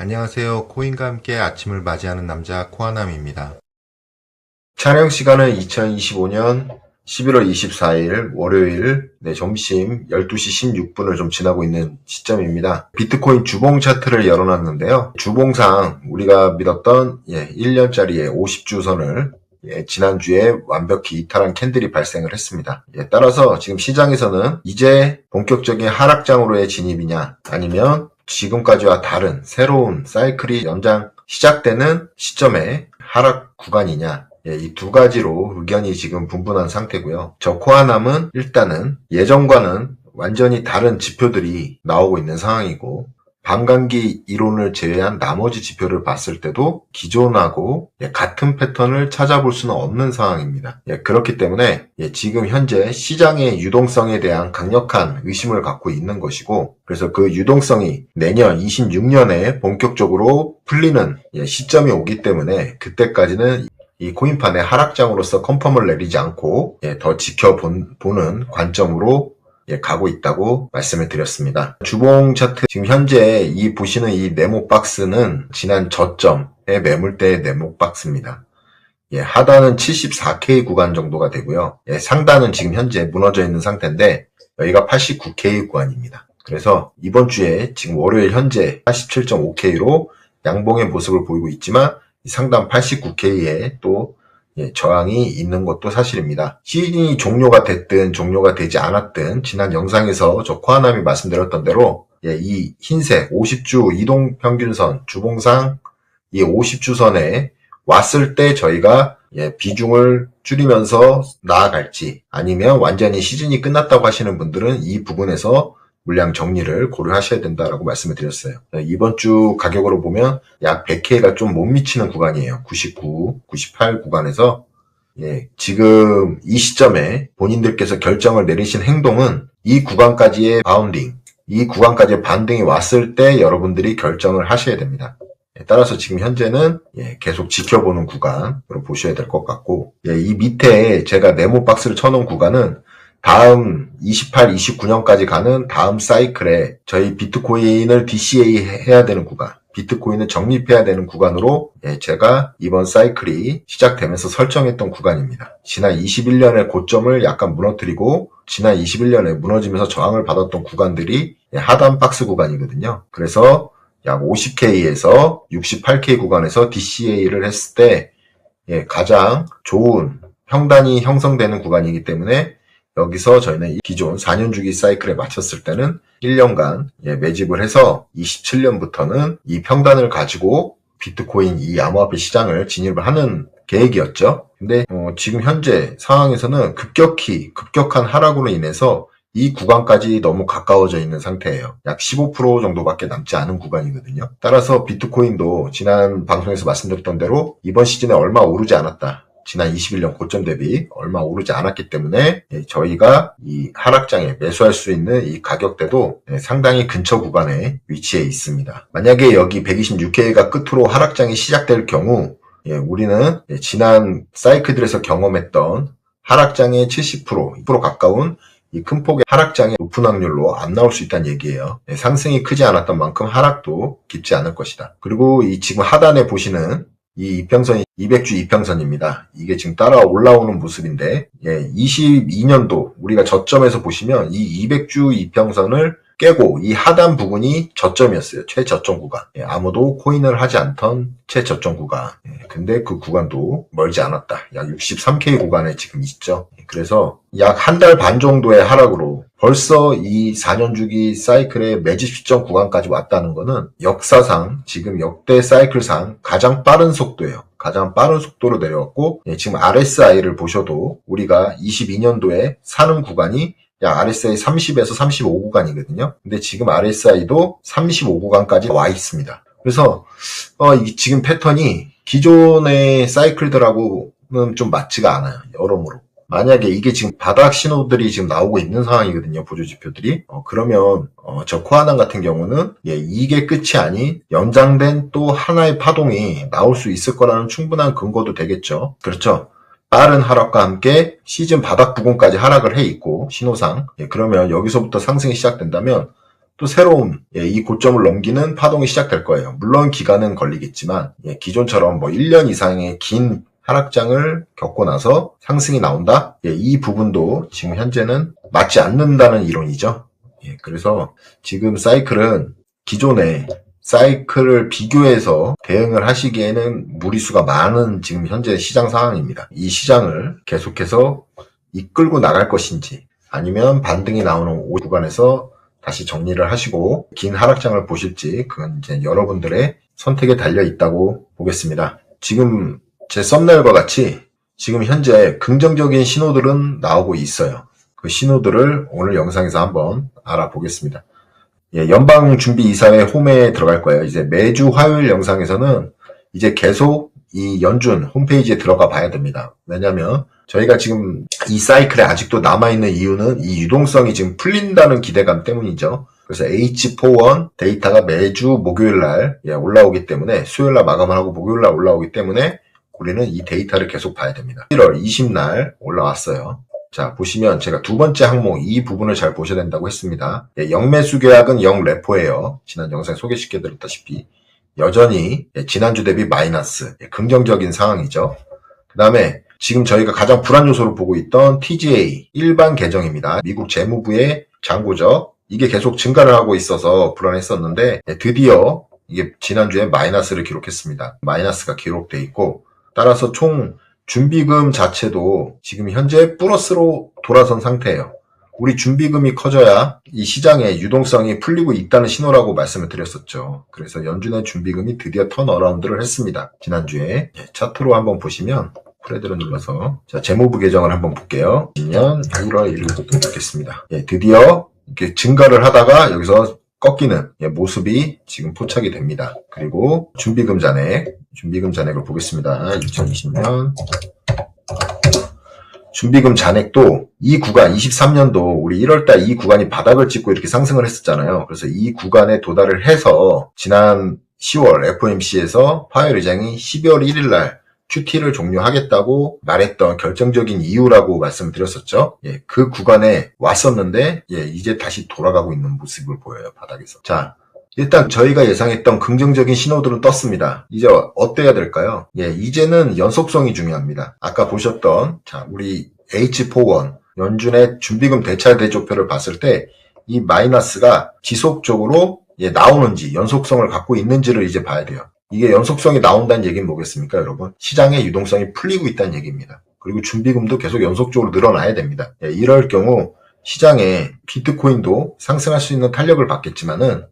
안녕하세요. 코인과 함께 아침을 맞이하는 남자 코아남입니다. 촬영 시간은 2025년 11월 24일 월요일 점심 12시 16분을 좀 지나고 있는 시점입니다. 비트코인 주봉 차트를 열어놨는데요. 주봉상 우리가 믿었던 1년짜리의 50주 선을 지난주에 완벽히 이탈한 캔들이 발생을 했습니다. 따라서 지금 시장에서는 이제 본격적인 하락장으로의 진입이냐 아니면 지금까지와 다른 새로운 사이클이 연장 시작되는 시점에 하락 구간이냐 이 두 가지로 의견이 지금 분분한 상태고요. 저 코아남은 일단은 예전과는 완전히 다른 지표들이 나오고 있는 상황이고 반감기 이론을 제외한 나머지 지표를 봤을 때도 기존하고 같은 패턴을 찾아볼 수는 없는 상황입니다. 그렇기 때문에 지금 현재 시장의 유동성에 대한 강력한 의심을 갖고 있는 것이고 그래서 그 유동성이 내년 26년에 본격적으로 풀리는 시점이 오기 때문에 그때까지는 이 코인판의 하락장으로서 컨펌을 내리지 않고 더 지켜보는 관점으로 가고 있다고 말씀을 드렸습니다. 주봉 차트 지금 현재 보시는 이 네모 박스는 지난 저점의 매물대의 네모 박스입니다. 하단은 74K 구간 정도가 되고요. 상단은 지금 현재 무너져 있는 상태인데 여기가 89K 구간입니다. 그래서 이번 주에 지금 월요일 현재 87.5K로 양봉의 모습을 보이고 있지만 상단 89K에 또 저항이 있는 것도 사실입니다. 시즌이 종료가 됐든 종료가 되지 않았든 지난 영상에서 저 코아남이 말씀드렸던 대로 이 흰색 50주 이동평균선 주봉상 이 50주선에 왔을 때 저희가 비중을 줄이면서 나아갈지 아니면 완전히 시즌이 끝났다고 하시는 분들은 이 부분에서 물량 정리를 고려하셔야 된다라고 말씀을 드렸어요. 이번 주 가격으로 보면 약 100K가 좀 못 미치는 구간이에요. 99, 98 구간에서 지금 이 시점에 본인들께서 결정을 내리신 행동은 이 구간까지의 바운딩, 이 구간까지의 반등이 왔을 때 여러분들이 결정을 하셔야 됩니다. 따라서 지금 현재는 계속 지켜보는 구간으로 보셔야 될 것 같고 이 밑에 제가 네모 박스를 쳐놓은 구간은 다음 28, 29년까지 가는 다음 사이클에 저희 비트코인을 DCA 해야 되는 구간, 비트코인을 적립해야 되는 구간으로 제가 이번 사이클이 시작되면서 설정했던 구간입니다. 지난 21년의 고점을 약간 무너뜨리고 지난 21년에 무너지면서 저항을 받았던 구간들이 하단 박스 구간이거든요. 그래서 약 50K에서 68K 구간에서 DCA를 했을 때 가장 좋은 평단이 형성되는 구간이기 때문에 여기서 저희는 기존 4년 주기 사이클에 맞췄을 때는 1년간 매집을 해서 27년부터는 이 평단을 가지고 비트코인 이 암호화폐 시장을 진입을 하는 계획이었죠. 근데 지금 현재 상황에서는 급격한 하락으로 인해서 이 구간까지 너무 가까워져 있는 상태예요. 약 15% 정도밖에 남지 않은 구간이거든요. 따라서 비트코인도 지난 방송에서 말씀드렸던 대로 이번 시즌에 얼마 오르지 않았다. 지난 21년 고점 대비 얼마 오르지 않았기 때문에 저희가 이 하락장에 매수할 수 있는 이 가격대도 상당히 근처 구간에 위치해 있습니다. 만약에 여기 126K가 끝으로 하락장이 시작될 경우 우리는 지난 사이클들에서 경험했던 하락장의 70%, 2% 가까운 이 큰 폭의 하락장의 높은 확률로 안 나올 수 있다는 얘기예요. 상승이 크지 않았던 만큼 하락도 깊지 않을 것이다. 그리고 이 지금 하단에 보시는 이 이평선이 200주 이평선입니다. 이게 지금 따라 올라오는 모습인데 22년도 우리가 저점에서 보시면 이 200주 이평선을 깨고 이 하단 부분이 저점이었어요. 최저점 구간. 아무도 코인을 하지 않던 최저점 구간. 근데 그 구간도 멀지 않았다. 약 63K 구간에 지금 있죠. 그래서 약 한 달 반 정도의 하락으로 벌써 이 4년 주기 사이클의 매집 시점 구간까지 왔다는 거는 역사상 지금 역대 사이클상 가장 빠른 속도예요. 가장 빠른 속도로 내려왔고 지금 RSI를 보셔도 우리가 22년도에 사는 구간이 약 RSI 30에서 35 구간이거든요. 근데 지금 RSI도 35 구간까지 와 있습니다. 그래서 지금 패턴이 기존의 사이클들하고는 좀 맞지가 않아요. 여러모로. 만약에 이게 지금 바닥 신호들이 지금 나오고 있는 상황이거든요. 보조지표들이. 그러면 저 코아남 같은 경우는 이게 끝이 아닌 연장된 또 하나의 파동이 나올 수 있을 거라는 충분한 근거도 되겠죠. 그렇죠. 빠른 하락과 함께 시즌 바닥 부근까지 하락을 해 있고 신호상 그러면 여기서부터 상승이 시작된다면 또 새로운 이 고점을 넘기는 파동이 시작될 거예요. 물론 기간은 걸리겠지만 기존처럼 뭐 1년 이상의 긴 하락장을 겪고 나서 상승이 나온다? 이 부분도 지금 현재는 맞지 않는다는 이론이죠. 그래서 지금 사이클은 기존의 사이클을 비교해서 대응을 하시기에는 무리수가 많은 지금 현재 시장 상황입니다. 이 시장을 계속해서 이끌고 나갈 것인지 아니면 반등이 나오는 구간에서 다시 정리를 하시고 긴 하락장을 보실지 그건 이제 여러분들의 선택에 달려 있다고 보겠습니다. 지금 제 썸네일과 같이 지금 현재 긍정적인 신호들은 나오고 있어요. 그 신호들을 오늘 영상에서 한번 알아보겠습니다. 연방준비이사회 홈에 들어갈 거예요. 이제 매주 화요일 영상에서는 이제 계속 이 연준 홈페이지에 들어가 봐야 됩니다. 왜냐면 저희가 지금 이 사이클에 아직도 남아있는 이유는 이 유동성이 지금 풀린다는 기대감 때문이죠. 그래서 H41 데이터가 매주 목요일날 올라오기 때문에 수요일날 마감을 하고 목요일날 올라오기 때문에 우리는 이 데이터를 계속 봐야 됩니다. 1월 20날 올라왔어요. 자, 보시면 제가 두 번째 항목 이 부분을 잘 보셔야 된다고 했습니다. 영매수 계약은 0레포예요. 지난 영상에 소개시켜드렸다시피 여전히 지난주 대비 마이너스, 긍정적인 상황이죠. 그 다음에 지금 저희가 가장 불안 요소로 보고 있던 TGA 일반 계정입니다. 미국 재무부의 잔고죠. 이게 계속 증가를 하고 있어서 불안했었는데 드디어 이게 지난주에 마이너스를 기록했습니다. 마이너스가 기록돼 있고 따라서 총 준비금 자체도 지금 현재 플러스로 돌아선 상태예요. 우리 준비금이 커져야 이 시장의 유동성이 풀리고 있다는 신호라고 말씀을 드렸었죠. 그래서 연준의 준비금이 드디어 턴어라운드를 했습니다. 지난주에 차트로 한번 보시면 프레드를 눌러서 자 재무부 계정을 한번 볼게요. 20년 1월 1일부터 보겠습니다. 드디어 이렇게 증가를 하다가 여기서 꺾이는 모습이 지금 포착이 됩니다. 그리고 준비금 잔액을 보겠습니다. 2020년 준비금 잔액도 이 구간 23년도 우리 1월달 이 구간이 바닥을 찍고 이렇게 상승을 했었잖아요. 그래서 이 구간에 도달을 해서 지난 10월 FOMC에서 파웰 의장이 12월 1일날 QT를 종료하겠다고 말했던 결정적인 이유라고 말씀드렸었죠. 그 구간에 왔었는데 이제 다시 돌아가고 있는 모습을 보여요. 바닥에서. 자, 일단 저희가 예상했던 긍정적인 신호들은 떴습니다. 이제 어때야 될까요? 이제는 연속성이 중요합니다. 아까 보셨던 자 우리 H41 연준의 준비금 대차 대조표를 봤을 때 이 마이너스가 지속적으로 나오는지 연속성을 갖고 있는지를 이제 봐야 돼요. 이게 연속성이 나온다는 얘기는 뭐겠습니까, 여러분? 시장의 유동성이 풀리고 있다는 얘기입니다. 그리고 준비금도 계속 연속적으로 늘어나야 됩니다. 이럴 경우 시장에 비트코인도 상승할 수 있는 탄력을 받겠지만은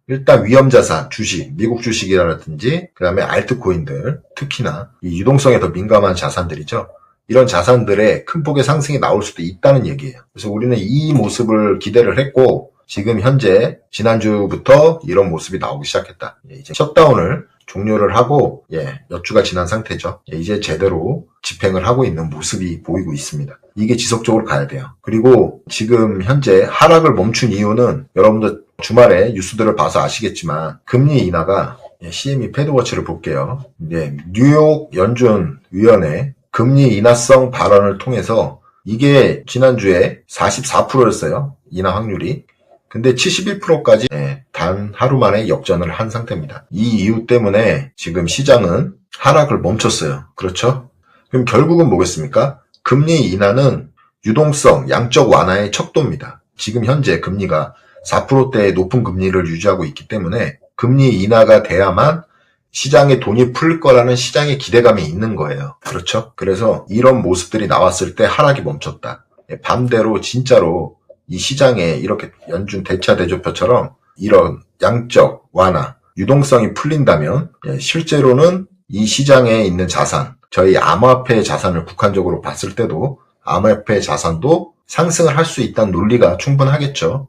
일단 위험자산, 주식, 미국 주식이라든지 그 다음에 알트코인들, 특히나 이 유동성에 더 민감한 자산들이죠. 이런 자산들의 큰 폭의 상승이 나올 수도 있다는 얘기예요. 그래서 우리는 이 모습을 기대를 했고 지금 현재 지난주부터 이런 모습이 나오기 시작했다. 이제 셧다운을 종료를 하고 몇 주가 지난 상태죠. 이제 제대로 집행을 하고 있는 모습이 보이고 있습니다. 이게 지속적으로 가야 돼요. 그리고 지금 현재 하락을 멈춘 이유는 여러분들 주말에 뉴스들을 봐서 아시겠지만 금리 인하가 CME 패드워치를 볼게요. 뉴욕 연준 위원회 금리 인하성 발언을 통해서 이게 지난주에 44%였어요. 인하 확률이. 근데 71%까지 단 하루 만에 역전을 한 상태입니다. 이 이유 때문에 지금 시장은 하락을 멈췄어요. 그렇죠? 그럼 결국은 뭐겠습니까? 금리 인하는 유동성, 양적 완화의 척도입니다. 지금 현재 금리가 4%대의 높은 금리를 유지하고 있기 때문에 금리 인하가 돼야만 시장에 돈이 풀릴 거라는 시장의 기대감이 있는 거예요. 그렇죠? 그래서 이런 모습들이 나왔을 때 하락이 멈췄다. 반대로 진짜로 이 시장에 이렇게 연준 대차 대조표처럼 이런 양적 완화, 유동성이 풀린다면 실제로는 이 시장에 있는 자산, 저희 암호화폐 자산을 국한적으로 봤을 때도 암호화폐 자산도 상승을 할 수 있다는 논리가 충분하겠죠.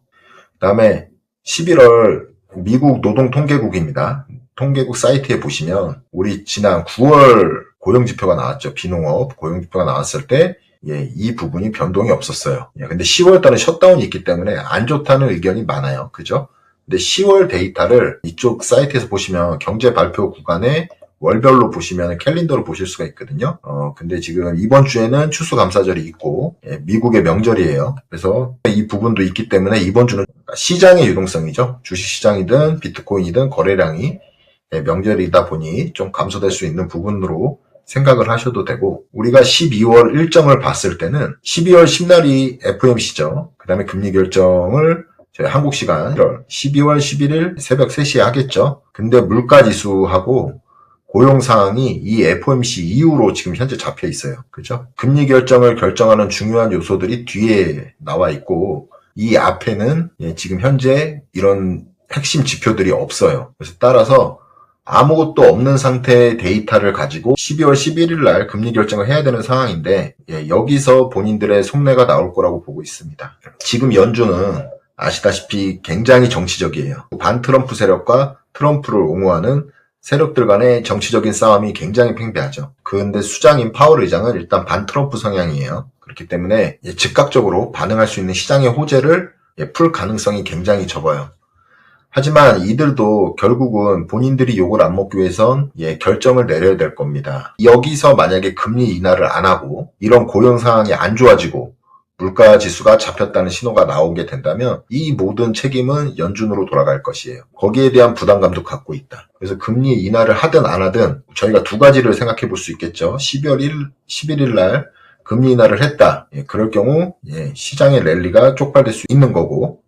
그 다음에 11월 미국 노동통계국입니다. 통계국 사이트에 보시면 우리 지난 9월 고용지표가 나왔죠. 비농업 고용지표가 나왔을 때 이 부분이 변동이 없었어요. 근데 10월 달은 셧다운이 있기 때문에 안 좋다는 의견이 많아요. 그죠? 근데 10월 데이터를 이쪽 사이트에서 보시면 경제 발표 구간에 월별로 보시면 캘린더로 보실 수가 있거든요. 근데 지금 이번 주에는 추수감사절이 있고 미국의 명절이에요. 그래서 이 부분도 있기 때문에 이번 주는 시장의 유동성이죠. 주식시장이든 비트코인이든 거래량이 명절이다 보니 좀 감소될 수 있는 부분으로 생각을 하셔도 되고, 우리가 12월 일정을 봤을 때는 12월 10날이 FOMC죠. 그 다음에 금리 결정을 저희 한국 시간 12월 11일 새벽 3시에 하겠죠. 근데 물가지수하고 고용 상황이 이 FOMC 이후로 지금 현재 잡혀 있어요. 그죠? 금리 결정을 결정하는 중요한 요소들이 뒤에 나와 있고, 이 앞에는 지금 현재 이런 핵심 지표들이 없어요. 그래서 따라서 아무것도 없는 상태의 데이터를 가지고 12월 11일 날 금리 결정을 해야 되는 상황인데, 여기서 본인들의 속내가 나올 거라고 보고 있습니다. 지금 연준은 아시다시피 굉장히 정치적이에요. 반트럼프 세력과 트럼프를 옹호하는 세력들 간의 정치적인 싸움이 굉장히 팽배하죠. 그런데 수장인 파월 의장은 일단 반트럼프 성향이에요. 그렇기 때문에 즉각적으로 반응할 수 있는 시장의 호재를 풀 가능성이 굉장히 적어요. 하지만 이들도 결국은 본인들이 욕을 안 먹기 위해선 결정을 내려야 될 겁니다. 여기서 만약에 금리 인하를 안 하고 이런 고용 상황이 안 좋아지고 물가 지수가 잡혔다는 신호가 나오게 된다면 이 모든 책임은 연준으로 돌아갈 것이에요. 거기에 대한 부담감도 갖고 있다. 그래서 금리 인하를 하든 안 하든 저희가 두 가지를 생각해 볼 수 있겠죠. 12월 11일 날 금리 인하를 했다. 그럴 경우 시장의 랠리가 쪽팔릴 수 있는 거고,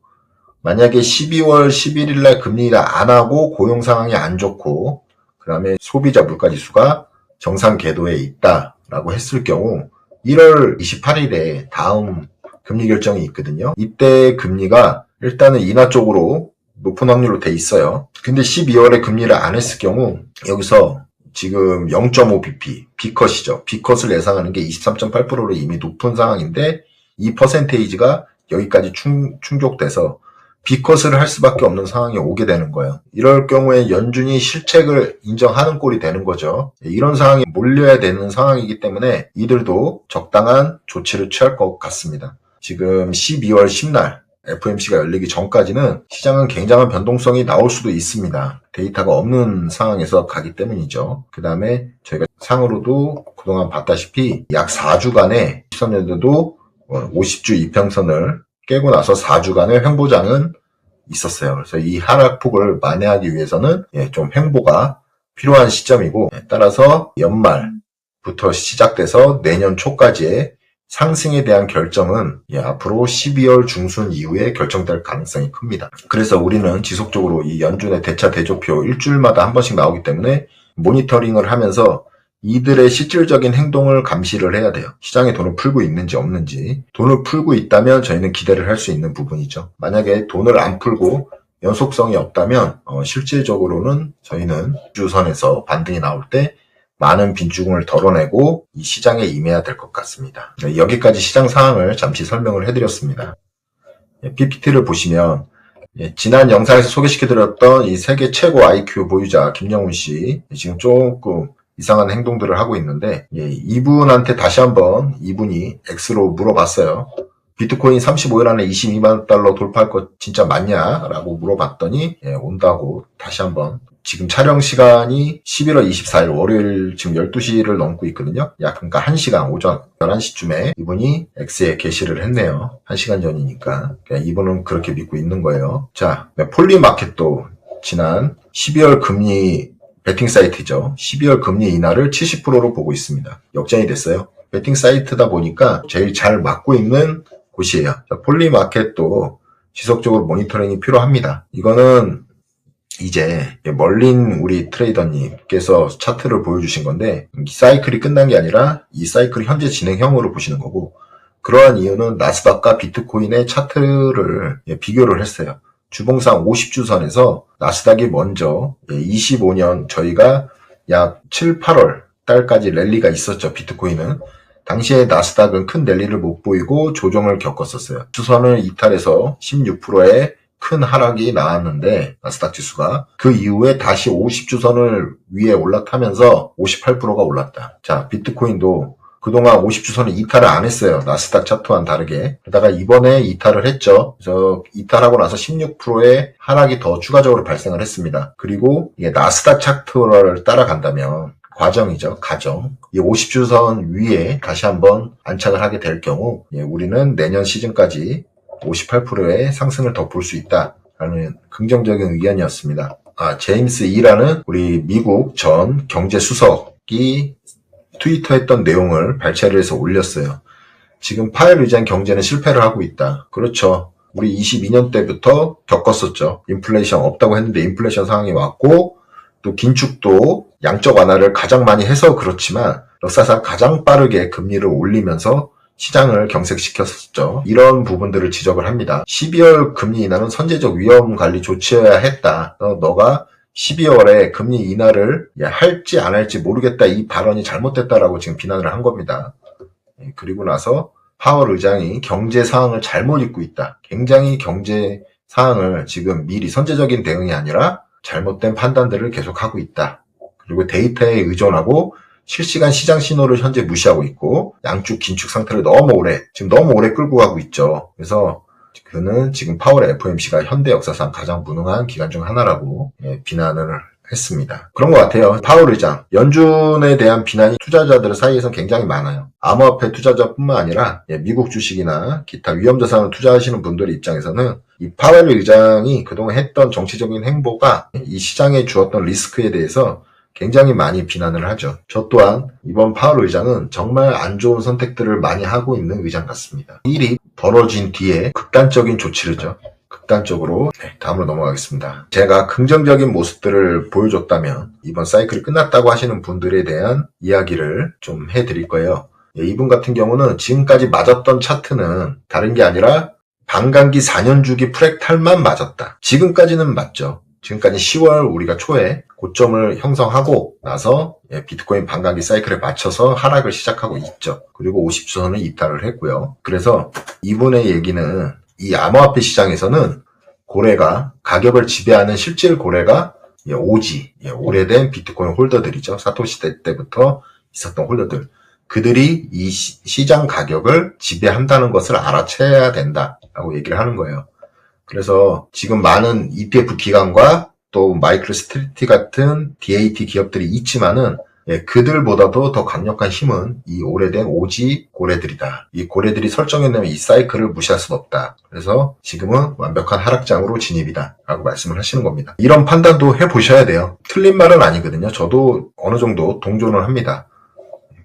만약에 12월 11일 날 금리 인하 안 하고 고용 상황이 안 좋고 그 다음에 소비자 물가 지수가 정상 궤도에 있다라고 했을 경우 1월 28일에 다음 금리 결정이 있거든요. 이때 금리가 일단은 인하 쪽으로 높은 확률로 돼 있어요. 근데 12월에 금리를 안 했을 경우 여기서 지금 0.5bp, B컷이죠. B컷을 예상하는 게 23.8%로 이미 높은 상황인데 이 퍼센테이지가 여기까지 충족돼서 B컷을 할 수밖에 없는 상황이 오게 되는 거예요. 이럴 경우에 연준이 실책을 인정하는 꼴이 되는 거죠. 이런 상황이 몰려야 되는 상황이기 때문에 이들도 적당한 조치를 취할 것 같습니다. 지금 12월 10날 FOMC가 열리기 전까지는 시장은 굉장한 변동성이 나올 수도 있습니다. 데이터가 없는 상황에서 가기 때문이죠. 그 다음에 저희가 상으로도 그동안 봤다시피 약 4주간의 13년도도 50주 이평선을 깨고 나서 4주간의 횡보장은 있었어요. 그래서 이 하락폭을 만회하기 위해서는 좀 횡보가 필요한 시점이고, 따라서 연말부터 시작돼서 내년 초까지의 상승에 대한 결정은 앞으로 12월 중순 이후에 결정될 가능성이 큽니다. 그래서 우리는 지속적으로 이 연준의 대차 대조표 일주일마다 한 번씩 나오기 때문에 모니터링을 하면서 이들의 실질적인 행동을 감시를 해야 돼요. 시장에 돈을 풀고 있는지 없는지. 돈을 풀고 있다면 저희는 기대를 할 수 있는 부분이죠. 만약에 돈을 안 풀고 연속성이 없다면 실질적으로는 저희는 주선에서 반등이 나올 때 많은 빈주금을 덜어내고 이 시장에 임해야 될 것 같습니다. 여기까지 시장 상황을 잠시 설명을 해드렸습니다. PPT를 보시면 지난 영상에서 소개시켜드렸던 이 세계 최고 IQ 보유자 김영훈 씨, 지금 조금 이상한 행동들을 하고 있는데, 이분한테 다시 한번 이분이 X로 물어봤어요. 비트코인 35일 안에 22만 달러 돌파할 거 진짜 맞냐? 라고 물어봤더니 온다고 다시 한번. 지금 촬영 시간이 11월 24일 월요일 지금 12시를 넘고 있거든요. 약 그러니까 1시간 오전 11시쯤에 이분이 X에 게시를 했네요. 1시간 전이니까. 이분은 그렇게 믿고 있는 거예요. 자, 폴리마켓도 지난 12월 금리 베팅 사이트죠. 12월 금리 인하를 70%로 보고 있습니다. 역전이 됐어요. 베팅 사이트다 보니까 제일 잘 맞고 있는 곳이에요. 폴리마켓도 지속적으로 모니터링이 필요합니다. 이거는 이제 멀린 우리 트레이더님께서 차트를 보여주신 건데, 이 사이클이 끝난 게 아니라 이 사이클이 현재 진행형으로 보시는 거고, 그러한 이유는 나스닥과 비트코인의 차트를 비교를 했어요. 주봉상 50주선에서 나스닥이 먼저 25년 저희가 약 7, 8월 달까지 랠리가 있었죠. 비트코인은. 당시에 나스닥은 큰 랠리를 못 보이고 조정을 겪었었어요. 주선을 이탈해서 16%의 큰 하락이 나왔는데 나스닥 지수가 그 이후에 다시 50주선을 위에 올라타면서 58%가 올랐다. 자, 비트코인도 그동안 50주선을 이탈을 안 했어요. 나스닥 차트와는 다르게. 그러다가 이번에 이탈을 했죠. 그래서 이탈하고 나서 16%의 하락이 더 추가적으로 발생을 했습니다. 그리고 이게 나스닥 차트를 따라간다면 과정이죠. 가정. 이 50주선 위에 다시 한번 안착을 하게 될 경우 우리는 내년 시즌까지 58%의 상승을 더 볼 수 있다라는 긍정적인 의견이었습니다. 제임스 이라는 우리 미국 전 경제수석이 트위터했던 내용을 발췌를 해서 올렸어요. 지금 파웰 의장 경제는 실패를 하고 있다. 그렇죠. 우리 22년 때부터 겪었었죠. 인플레이션 없다고 했는데 인플레이션 상황이 왔고, 또 긴축도 양적 완화를 가장 많이 해서 그렇지만 역사상 가장 빠르게 금리를 올리면서 시장을 경색시켰었죠. 이런 부분들을 지적을 합니다. 12월 금리 인하는 선제적 위험 관리 조치여야 했다. 너가 12월에 금리 인하를 할지 안 할지 모르겠다. 이 발언이 잘못됐다라고 지금 비난을 한 겁니다. 그리고 나서 파월 의장이 경제 상황을 잘못 읽고 있다. 굉장히 경제 상황을 지금 미리 선제적인 대응이 아니라 잘못된 판단들을 계속하고 있다. 그리고 데이터에 의존하고 실시간 시장 신호를 현재 무시하고 있고 양축 긴축 상태를 너무 오래 끌고 가고 있죠. 그래서 그는 지금 파월 FOMC가 현대 역사상 가장 무능한 기관 중 하나라고 비난을 했습니다. 그런 것 같아요. 파월 의장, 연준에 대한 비난이 투자자들 사이에서 굉장히 많아요. 암호화폐 투자자뿐만 아니라 미국 주식이나 기타 위험자산을 투자하시는 분들의 입장에서는 이 파월 의장이 그동안 했던 정치적인 행보가 이 시장에 주었던 리스크에 대해서 굉장히 많이 비난을 하죠. 저 또한 이번 파월 의장은 정말 안 좋은 선택들을 많이 하고 있는 의장 같습니다. 일이 벌어진 뒤에 극단적인 조치를죠. 극단적으로 다음으로 넘어가겠습니다. 제가 긍정적인 모습들을 보여줬다면 이번 사이클이 끝났다고 하시는 분들에 대한 이야기를 좀 해드릴 거예요. 이분 같은 경우는 지금까지 맞았던 차트는 다른 게 아니라 반감기 4년 주기 프랙탈만 맞았다. 지금까지는 맞죠. 지금까지 10월 우리가 초에 고점을 형성하고 나서 비트코인 반감기 사이클에 맞춰서 하락을 시작하고 있죠. 그리고 50선을 이탈을 했고요. 그래서 이분의 얘기는 이 암호화폐 시장에서는 고래가 가격을 지배하는 실질 고래가 오지, 오래된 비트코인 홀더들이죠. 사토시 때부터 있었던 홀더들. 그들이 이 시장 가격을 지배한다는 것을 알아채야 된다라고 얘기를 하는 거예요. 그래서 지금 많은 ETF 기관과 또 마이크로스트리티 같은 DAT 기업들이 있지만은 그들보다도 더 강력한 힘은 이 오래된 오지 고래들이다. 이 고래들이 설정해내면 이 사이클을 무시할 수는 없다. 그래서 지금은 완벽한 하락장으로 진입이다 라고 말씀을 하시는 겁니다. 이런 판단도 해보셔야 돼요. 틀린 말은 아니거든요. 저도 어느 정도 동조는 합니다.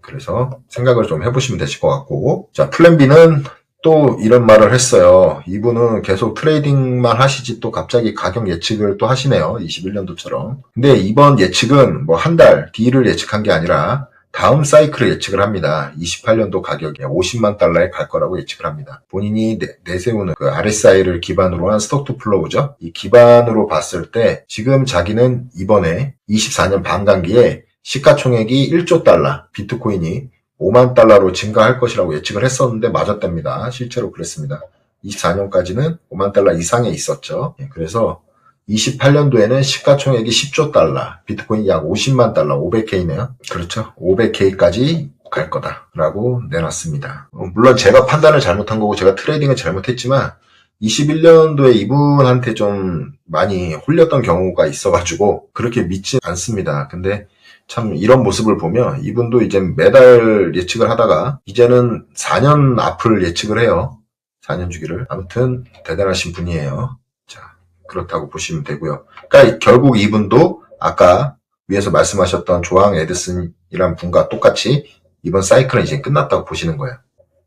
그래서 생각을 좀 해보시면 되실 것 같고, 자, 플랜 B는 또 이런 말을 했어요. 이분은 계속 트레이딩만 하시지 또 갑자기 가격 예측을 또 하시네요. 21년도처럼. 근데 이번 예측은 뭐 한 달 뒤를 예측한 게 아니라 다음 사이클을 예측을 합니다. 28년도 가격이 50만 달러에 갈 거라고 예측을 합니다. 본인이 내세우는 그 RSI를 기반으로 한 스톡 투 플로우죠. 이 기반으로 봤을 때 지금 자기는 이번에 24년 반감기에 시가총액이 1조 달러, 비트코인이 5만 달러로 증가할 것이라고 예측을 했었는데 맞았답니다. 실제로 그랬습니다. 24년까지는 5만 달러 이상에 있었죠. 그래서 28년도에는 시가총액이 10조 달러, 비트코인이 약 50만 달러, 500K네요. 그렇죠. 500K까지 갈 거다라고 내놨습니다. 물론 제가 판단을 잘못한 거고 제가 트레이딩을 잘못했지만 21년도에 이분한테 좀 많이 홀렸던 경우가 있어가지고 그렇게 믿지 않습니다. 근데 참 이런 모습을 보면 이분도 이제 매달 예측을 하다가 이제는 4년 앞을 예측을 해요. 4년 주기를. 아무튼 대단하신 분이에요. 자, 그렇다고 보시면 되고요. 그러니까 결국 이분도 아까 위에서 말씀하셨던 조항 에드슨이란 분과 똑같이 이번 사이클은 이제 끝났다고 보시는 거예요.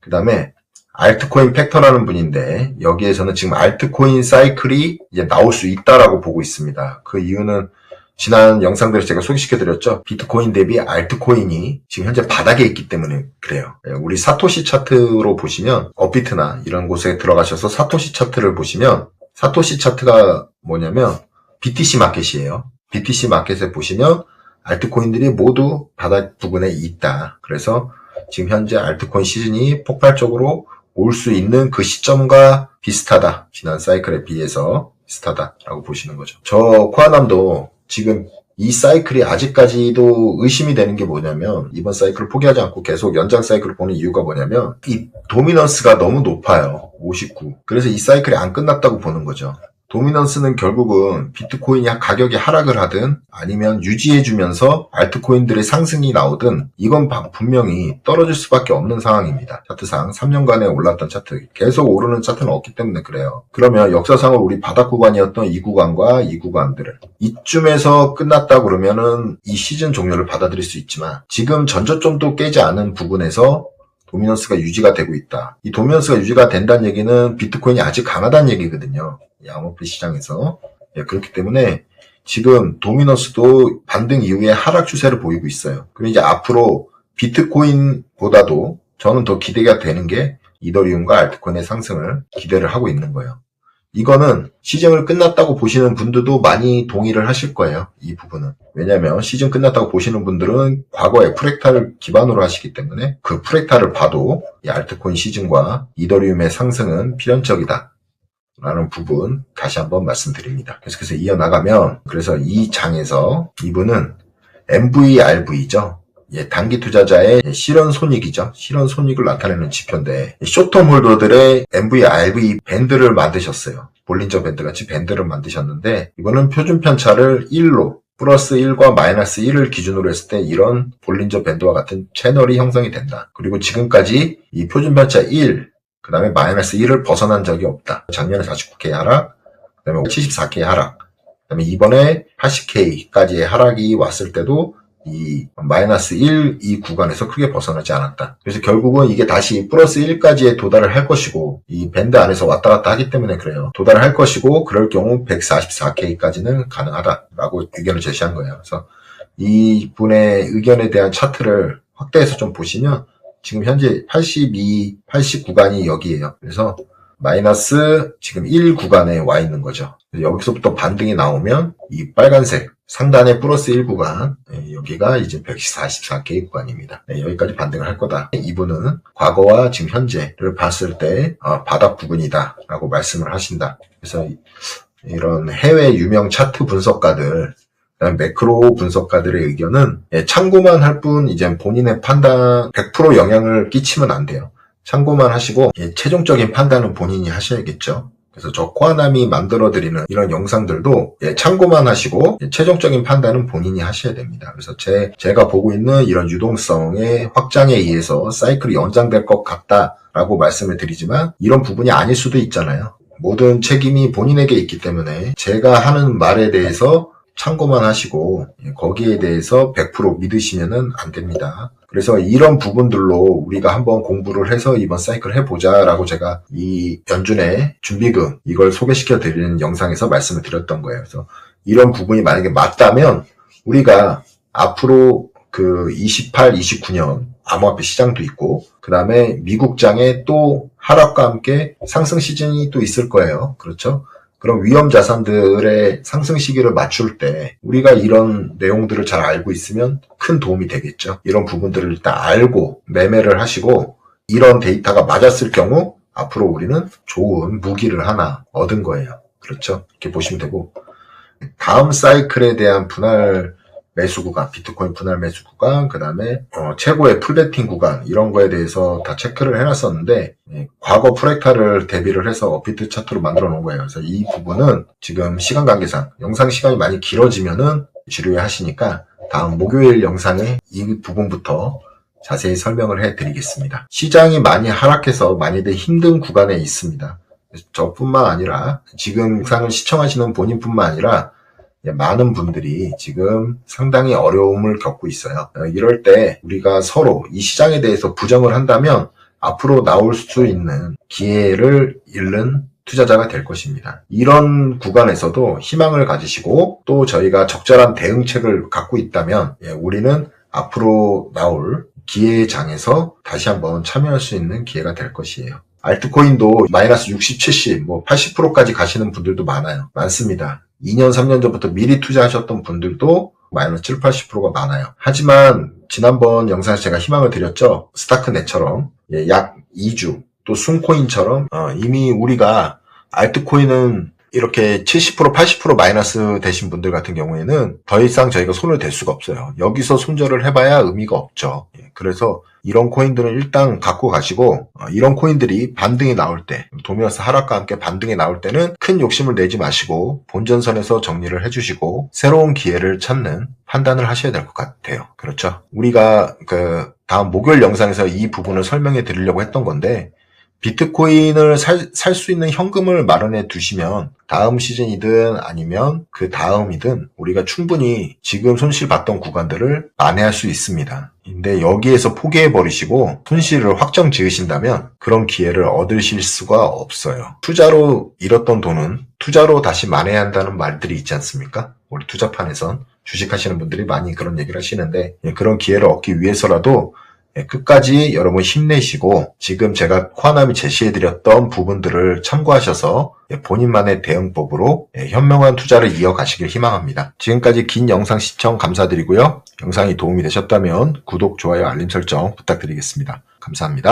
그 다음에 알트코인 팩터라는 분인데 여기에서는 지금 알트코인 사이클이 이제 나올 수 있다라고 보고 있습니다. 그 이유는 지난 영상들에서 제가 소개시켜드렸죠. 비트코인 대비 알트코인이 지금 현재 바닥에 있기 때문에 그래요. 우리 사토시 차트로 보시면 업비트나 이런 곳에 들어가셔서 사토시 차트를 보시면 사토시 차트가 뭐냐면 BTC 마켓이에요. BTC 마켓에 보시면 알트코인들이 모두 바닥 부근에 있다. 그래서 지금 현재 알트코인 시즌이 폭발적으로 올 수 있는 그 시점과 비슷하다. 지난 사이클에 비해서 비슷하다라고 보시는 거죠. 저 코아남도 지금 이 사이클이 아직까지도 의심이 되는 게 뭐냐면 이번 사이클을 포기하지 않고 계속 연장 사이클을 보는 이유가 뭐냐면 이 도미넌스가 너무 높아요. 59. 그래서 이 사이클이 안 끝났다고 보는 거죠. 도미넌스는 결국은 비트코인이 가격이 하락을 하든 아니면 유지해주면서 알트코인들의 상승이 나오든 이건 분명히 떨어질 수밖에 없는 상황입니다. 차트상 3년간에 올랐던 차트, 계속 오르는 차트는 없기 때문에 그래요. 그러면 역사상으로 우리 바닥 구간이었던 이 구간과 이 구간들을 이쯤에서 끝났다 그러면은 이 시즌 종료를 받아들일 수 있지만 지금 전저점도 깨지 않은 부분에서 도미넌스가 유지가 되고 있다. 이 도미넌스가 유지가 된다는 얘기는 비트코인이 아직 강하다는 얘기거든요. 암호화폐 시장에서. 그렇기 때문에 지금 도미넌스도 반등 이후에 하락 추세를 보이고 있어요. 그리고 이제 앞으로 비트코인보다도 저는 더 기대가 되는 게 이더리움과 알트코인의 상승을 기대를 하고 있는 거예요. 이거는 시즌을 끝났다고 보시는 분들도 많이 동의를 하실 거예요. 이 부분은. 왜냐하면 시즌 끝났다고 보시는 분들은 과거의 프랙탈을 기반으로 하시기 때문에 그 프랙탈을 봐도 이 알트코인 시즌과 이더리움의 상승은 필연적이다 라는 부분 다시 한번 말씀드립니다. 계속해서 이어나가면 그래서 이 장에서 이분은 MVRV죠. 단기 투자자의 실현 손익이죠. 실현 손익을 나타내는 지표인데 숏텀 홀더들의 MVRV 밴드를 만드셨어요. 볼린저 밴드 같이 밴드를 만드셨는데 이거는 표준 편차를 1로 플러스 1과 마이너스 1을 기준으로 했을 때 이런 볼린저 밴드와 같은 채널이 형성이 된다. 그리고 지금까지 이 표준 편차 1, 그 다음에 마이너스 1을 벗어난 적이 없다. 작년에 49K 하락, 그 다음에 74K 하락, 그 다음에 이번에 80K까지의 하락이 왔을 때도 이 마이너스 1 이 구간에서 크게 벗어나지 않았다. 그래서 결국은 이게 다시 플러스 1까지에 도달을 할 것이고 이 밴드 안에서 왔다 갔다 하기 때문에 그래요. 도달을 할 것이고 그럴 경우 144K까지는 가능하다라고 의견을 제시한 거예요. 그래서 이분의 의견에 대한 차트를 확대해서 좀 보시면 지금 현재 82, 80 구간이 여기에요. 그래서 마이너스 지금 1 구간에 와 있는 거죠. 여기서부터 반등이 나오면 이 빨간색 상단의 플러스 1 구간, 여기가 이제 144K 구간입니다. 여기까지 반등을 할 거다. 이분은 과거와 지금 현재를 봤을 때 바닥 부분이다 라고 말씀을 하신다. 그래서 이런 해외 유명 차트 분석가들, 매크로 분석가들의 의견은 참고만 할 뿐 이제 본인의 판단 100% 영향을 끼치면 안 돼요. 참고만 하시고 최종적인 판단은 본인이 하셔야겠죠. 그래서 저 코아남이 만들어드리는 이런 영상들도 참고만 하시고 최종적인 판단은 본인이 하셔야 됩니다. 그래서 제가 보고 있는 이런 유동성의 확장에 의해서 사이클이 연장될 것 같다라고 말씀을 드리지만 이런 부분이 아닐 수도 있잖아요. 모든 책임이 본인에게 있기 때문에 제가 하는 말에 대해서 참고만 하시고 거기에 대해서 100% 믿으시면 안 됩니다. 그래서 이런 부분들로 우리가 한번 공부를 해서 이번 사이클 해보자 라고 제가 이 연준의 준비금 이걸 소개시켜 드리는 영상에서 말씀을 드렸던 거예요. 그래서 이런 부분이 만약에 맞다면 우리가 앞으로 그 28, 29년 암호화폐 시장도 있고 그 다음에 미국장에 또 하락과 함께 상승 시즌이 또 있을 거예요. 그렇죠? 그럼 위험 자산들의 상승 시기를 맞출 때 우리가 이런 내용들을 잘 알고 있으면 큰 도움이 되겠죠. 이런 부분들을 일단 알고 매매를 하시고 이런 데이터가 맞았을 경우 앞으로 우리는 좋은 무기를 하나 얻은 거예요. 그렇죠? 이렇게 보시면 되고 다음 사이클에 대한 분할 매수 구간, 비트코인 분할 매수 구간, 그 다음에 최고의 풀베팅 구간 이런 거에 대해서 다 체크를 해놨었는데 과거 프랙탈을 대비를 해서 업비트 차트로 만들어 놓은 거예요. 그래서 이 부분은 지금 시간 관계상 영상 시간이 많이 길어지면은 지루해 하시니까 다음 목요일 영상에 이 부분부터 자세히 설명을 해드리겠습니다. 시장이 많이 하락해서 많이들 힘든 구간에 있습니다. 저뿐만 아니라 지금 영상을 시청하시는 본인뿐만 아니라 많은 분들이 지금 상당히 어려움을 겪고 있어요. 이럴 때 우리가 서로 이 시장에 대해서 부정을 한다면 앞으로 나올 수 있는 기회를 잃는 투자자가 될 것입니다. 이런 구간에서도 희망을 가지시고 또 저희가 적절한 대응책을 갖고 있다면 우리는 앞으로 나올 기회의 장에서 다시 한번 참여할 수 있는 기회가 될 것이에요. 알트코인도 마이너스 60, 70, 80%까지 가시는 분들도 많습니다. 2년, 3년 전부터 미리 투자하셨던 분들도 마이너스 7, 80%가 많아요. 하지만 지난번 영상에서 제가 희망을 드렸죠. 스타크넷처럼 약 2주 또 순코인처럼 이미 우리가 알트코인은 이렇게 70%, 80% 마이너스 되신 분들 같은 경우에는 더 이상 저희가 손을 댈 수가 없어요. 여기서 손절을 해봐야 의미가 없죠. 그래서 이런 코인들은 일단 갖고 가시고 이런 코인들이 반등이 나올 때, 도미노스 하락과 함께 반등이 나올 때는 큰 욕심을 내지 마시고 본전선에서 정리를 해주시고 새로운 기회를 찾는 판단을 하셔야 될 것 같아요. 그렇죠? 우리가 다음 목요일 영상에서 이 부분을 설명해 드리려고 했던 건데, 비트코인을 살 수 있는 현금을 마련해 두시면 다음 시즌이든 아니면 그 다음이든 우리가 충분히 지금 손실 봤던 구간들을 만회할 수 있습니다. 근데 여기에서 포기해 버리시고 손실을 확정 지으신다면 그런 기회를 얻으실 수가 없어요. 투자로 잃었던 돈은 투자로 다시 만회해야 한다는 말들이 있지 않습니까? 우리 투자판에선 주식하시는 분들이 많이 그런 얘기를 하시는데, 그런 기회를 얻기 위해서라도 끝까지 여러분 힘내시고 지금 제가 코아남이 제시해드렸던 부분들을 참고하셔서 본인만의 대응법으로 현명한 투자를 이어가시길 희망합니다. 지금까지 긴 영상 시청 감사드리고요. 영상이 도움이 되셨다면 구독, 좋아요, 알림 설정 부탁드리겠습니다. 감사합니다.